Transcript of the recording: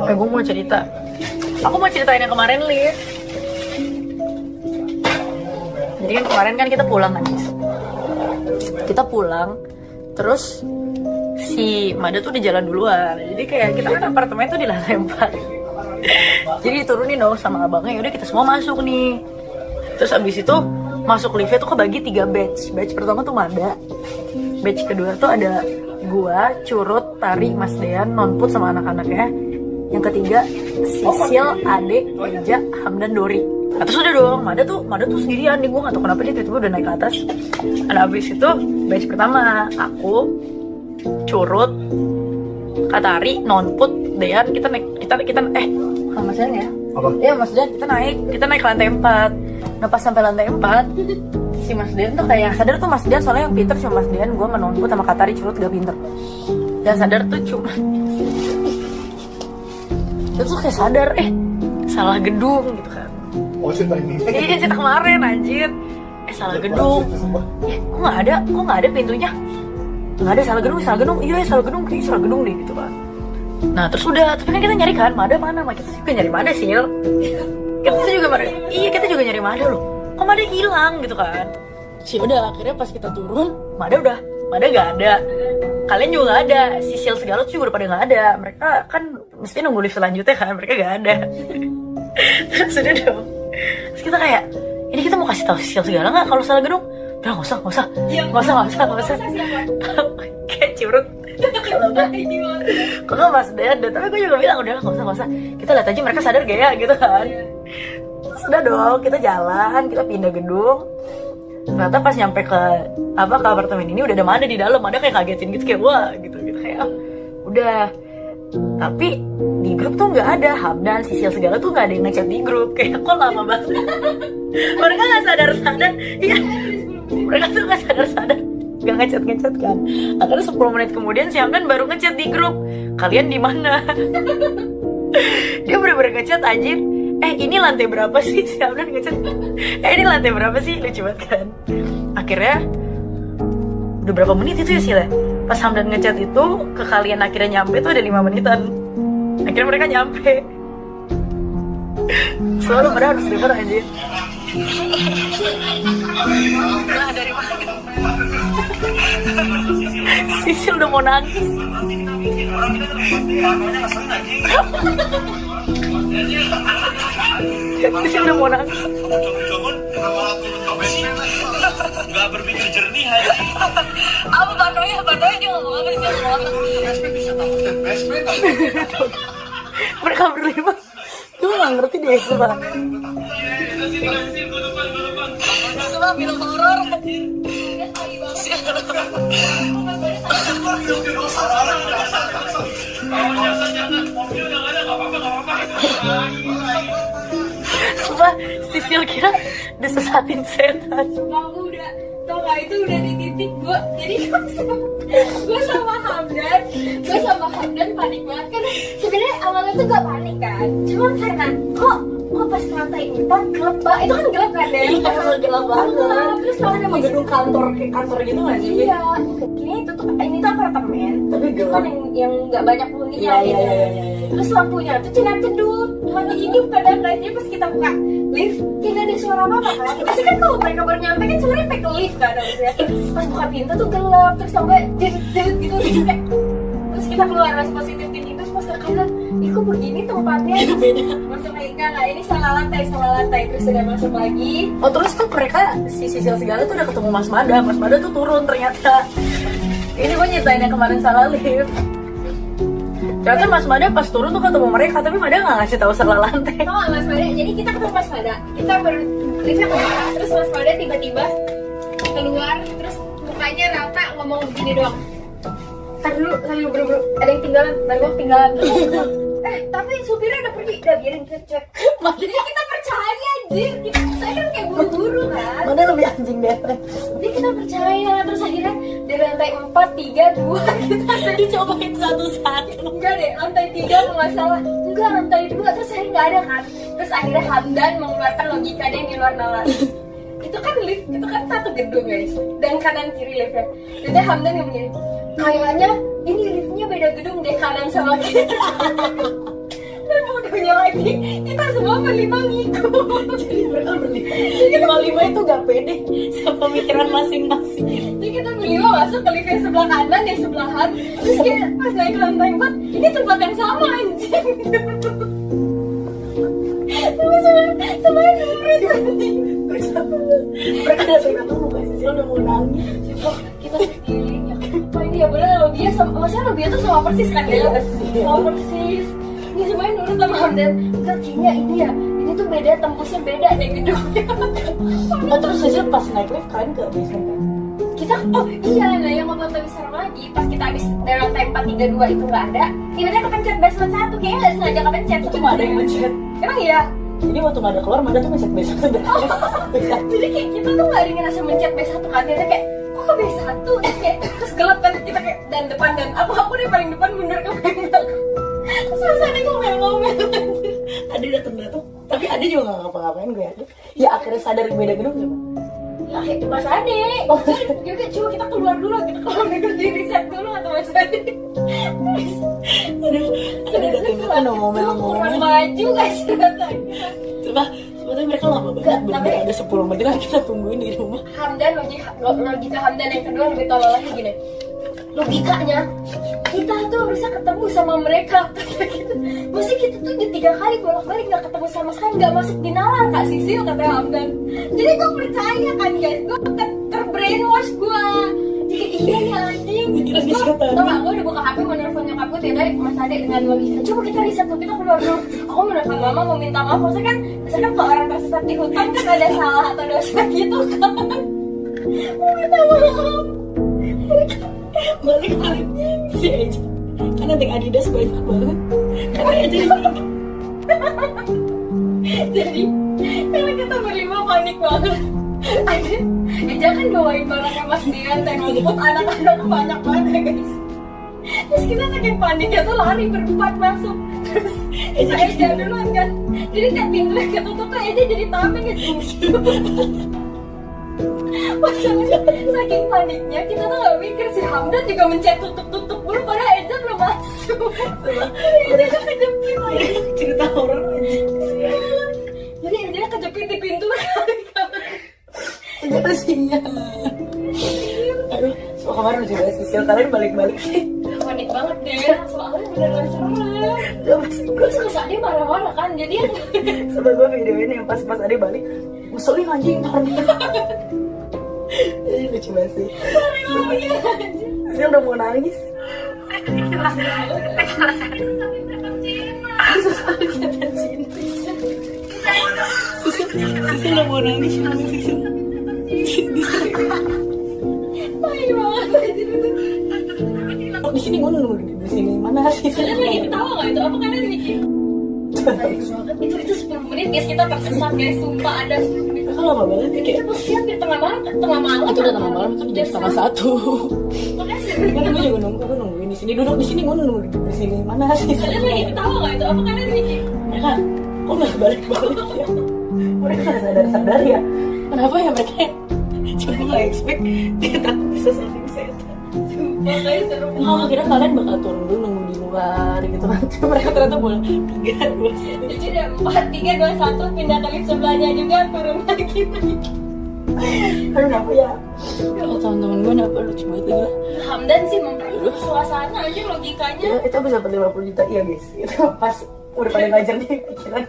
Gue mau cerita. Aku mau ceritain yang kemarin, Liv. Jadi kan kemarin kan kita pulang kan, kita pulang, terus si Mada tuh di jalan duluan. Jadi kayak kita kan apartemen tuh di lantai 4. Jadi diturunin dong sama abangnya, yaudah kita semua masuk nih. Terus abis itu masuk liftnya tuh kebagi 3 batch. Batch pertama tuh Mada, batch kedua tuh ada gua, Curut, Tari, Mas Dean, Nonput sama anak-anaknya. Yang ketiga Sisil, Ade, Eja, Hamdan, Dori. Nah, terus udah dong, Mada tuh sendirian nih, gue gak tau kenapa dia tiba-tiba udah naik ke atas. Nah abis itu batch pertama aku, Curut, Katari, Nonput, Dean, kita Mas Dean ya? Apa? Iya Mas Dean, kita naik ke lantai 4. Nah pas sampai lantai 4, si Mas Dean tuh kayak sadar tuh Mas Dean, soalnya yang pinter cuma Mas Dean, gue sama Nonput sama Katari, Curut gak pinter. Yang sadar tuh cuma itu tuh kayak sadar, salah gedung gitu kan. Oh cerita ini? Iya cerita kemarin anjir. Salah gedung. Kok nggak ada pintunya? Nggak ada, salah gedung. Iya salah gedung, kayaknya salah gedung deh gitu kan. Nah terus udah, tapi kan kita nyari kan Mada mana? Kita juga nyari Mada sih. Kita juga nyari Mada loh. Kok Mada hilang gitu kan? Sih udah akhirnya pas kita turun, Mada gak ada. Kalian juga gak ada, Sisil segala tuh juga udah pada gak ada. Mereka kan mesti nunggu lift selanjutnya kan, mereka gak ada. Terus udah dong, terus kita kayak, ini kita mau kasih tahu Sisil segala gak kalau salah gedung? Udah gak usah. Kayak Curut. Kok gak Mas Dean deh, tapi gue juga bilang udah gak usah. Kita lihat aja mereka sadar gak ya gitu kan. Terus udah dong, kita jalan, kita pindah gedung. Ternyata pas nyampe ke apartemen ini udah ada Mada di dalam. Mada kayak kagetin gitu, kayak wah gitu kayak udah. Tapi di grup tuh nggak ada Hamdan, Sisil segala tuh nggak ada yang ngechat di grup. Kayak kok lama banget. Mereka nggak sadar. Iya, mereka tuh nggak sadar, nggak ngechat kan. Akhirnya 10 menit kemudian si Hamdan baru ngechat di grup, kalian di mana? Dia bener-bener ngechat anjir. Ini lantai berapa sih? Si Hamdan ngechat. Ini lantai berapa sih? Lucu banget kan. Akhirnya udah berapa menit itu ya Sila? Pas Hamdan ngechat itu ke kalian akhirnya nyampe tuh ada 5 menitan. Akhirnya mereka nyampe. Selalu mereka harus deliver aja. Nah, dari mana? Sisil udah mau nangis. Sisil udah mau nangis. Gak berpikir jernih aja. Apa Batoy dia ngomong apa sih? Mereka berlima. Gue gak ngerti deh sumpah. Sumpah film horor. Sumpah Sisil kira disesatin setan. Aku udah tau gak, itu udah di titik gue. Jadi gue sama Hamdan panik banget kan. Sebenarnya awalnya tuh gak panik kan, cuma karena kok pas ke lantai 4 gelap banget. Itu kan gelap kan deh. Iya, gelap banget. Terus kan emang gedung kantor gitu gak sih? Iya, kayaknya ini tuh apartemen, tapi gelap kan yang gak banyak penghuninya gitu. Iya. Terus lampunya tuh cenat-cedul, mati hidup kadang aja. Pas kita buka lift, tidak ada suara apa-apa kan. Pasti kan kalau mereka baru nyampe kan suaranya pakai ke lift kan harusnya. Pas buka pintu tuh gelap, terus sampai jerit gitu kayak. Terus kita keluar rasa positif tinggi, terus pas ke kanan, kok begini tempatnya? Masuk lagi enggak, ini salah lantai. Terus udah masuk lagi. Oh terus tuh mereka si Sisil segala tuh udah ketemu Mas Mada tuh turun ternyata. Ini gue nyeritain yang kemarin salah lift. Ternyata Mas Mada pas turun tuh ketemu mereka, tapi Mada nggak ngasih tahu salah lantai. Oh Mas Mada, jadi kita ketemu Mas Mada, kita liftnya keluar, terus Mas Mada tiba-tiba keluar, terus mukanya rata ngomong begini doang. Ntar dulu, sambil buru-buru, ada yang ketinggalan. Tapi supirnya udah pergi, udah biarin kita cek. Jadi kita percaya anjir, saya kan kayak buru-buru kan. Mana lebih anjing deh. Jadi kita percaya, terus akhirnya dari lantai 4, 3, 2 kita Dicobain satu-satu. enggak deh, lantai 3 kalau nggak salah. Enggak, lantai 2, terus akhirnya nggak ada kan. Terus akhirnya Hamdan mengeluarkan logika dia yang di luar nalar. Itu kan lift, itu kan satu gedung guys, dan kanan kiri liftnya. Jadi Hamdan yang begini, kayaknya ini liftnya beda gedung deh, kanan sama kiri. lagi, kita semua berlima ngikut. Jadi mereka berlima itu gak pede sama pemikiran masing-masing. Jadi kita berlima masuk ke lift yang sebelah kanan, yang sebelahan. Terus kayak pas naik ke lantai 4, ini tempat yang sama anjing. Sama murid anjing. Mereka datang bukan sih, udah mau nangis. Kita sekeliling ya. Apa ini ya, bener Lobia sama, maksudnya Lobia tuh sama persis kan ya? Sama persis. Ini semuanya nurut sama Hamdan. Enggak, kayaknya ini ya, ini tuh beda, tembusnya beda deh gedungnya. Oh, terus hasil pas naik lift kalian ke basement kan? Kita, oh iya, nah yang ngomong lebih serem lagi, pas kita habis dari lantai 432 itu nggak ada, kita kepencet basement 1, kayaknya nggak sengaja kepencet. Cuma ada yang mencet. Emang iya? Jadi waktu nggak ada keluar, Mada tuh mencet basement. Jadi kayak kita tuh nggak ada ngerasa mencet B1 kan, dia kayak kok ke B1, terus gelap kan, kita kayak dan depan dan aku dari paling depan mundur ke belakang. Terus rasanya ngomel-ngomel. Ade datang, tapi Ade juga nggak ngapa-ngapain gue yakin. Ya akhirnya sadar beda gedung siapa? Ya kayak Mas Ade, juga coba kita keluar dulu di riset dulu atau Mas Ade. Ade datang ngomel-ngomel. Kurang maju guys datanya. Coba sebetulnya mereka lama banget, bener ada 10 menit kan kita tungguin di rumah. Hamdan, logika Hamdan yang kedua lebih tolol lagi gini. Logikanya kita tuh harusnya ketemu sama mereka. Mesti kita tuh udah 3 kali bolak-balik nggak ketemu sama sekali, nggak masuk di nalar Kak Sisil, kata Hamdan. Jadi gue percaya kan guys, gue terbrainwash gue. Jadi iya ya anjing. Terus gue tau gak, gue udah buka HP mau nelfon nyokap gue tiap hari Mas Ade dengan logika. Coba kita riset tuh, kita keluar dulu. Aku mau nelfon mama mau minta maaf. Maksudnya kan kalau orang tersesat di hutan kan ada salah atau dosa gitu kan. Mau minta maaf. Balik si Eja kan nanti Adidas banyak banget karena Eja jadi karena kita berlima panik banget. Eja kan bawain barangnya Mas Dian, teh rumput, anak-anak banyak banget ya guys. Terus kita saking paniknya tuh lari berempat masuk. Terus Eja duluan kan, jadi kayak pintunya ketutup tuh Eja jadi tameng gitu. Masalahnya saking paniknya kita tuh gak mikir si Hamdan juga mencet tutup-tutup dulu padahal Eja belum masuk. Eja kan kejepit lagi. cerita horor aja. Jadi Eja kejepit di pintu berkali-kali. Ternyata sinyal. Aduh, so kemarin juga Sisil kalian balik-balik sih. Panik banget deh, soalnya beneran serem. Terus Mas Ade marah-marah kan, jadi Sebab gue videoin yang pas Ade balik ngeselin anjing parah. Lucu banget sih. Sisil udah mau nangis. Sisil udah mau nangis. tai banget aja itu. Oh, di sini gue nunggu di sini mana sih? Kalian lagi ketawa nggak itu? Apa kalian mikir? Itu 10 menit guys, kita tersesat guys, sumpah ada 10 menit. Kan lama banget ya Kita kayak. posisi hampir tengah malam. Itu udah tengah malam, itu jam 12:30. Makanya Kan gue juga gue nungguin di sini, duduk di sini, gue nunggu di sini mana sih? kalian lagi ketawa nggak itu? Apa kalian mikir? Mereka kok nggak balik-balik ya? Mereka nggak sadar-sadar ya? Kenapa ya mereka? Coba nggak expect dia takut disesatin setan. Makanya seru. Kalau kira kalian bakal turun dulu nunggu di luar gitu kan? Mereka ternyata boleh 3, 2, 1. Jadi udah 4, 3, 2, 1 pindah ke lift sebelahnya juga, turun lagi. Aduh kenapa ya? Kalau teman-teman gue kenapa lucu banget lagi lah. Hamdan sih memperluas suasana aja logikanya. Ya, itu bisa dapat 50 juta iya guys. Itu pas udah pada ngajar nih pikiran.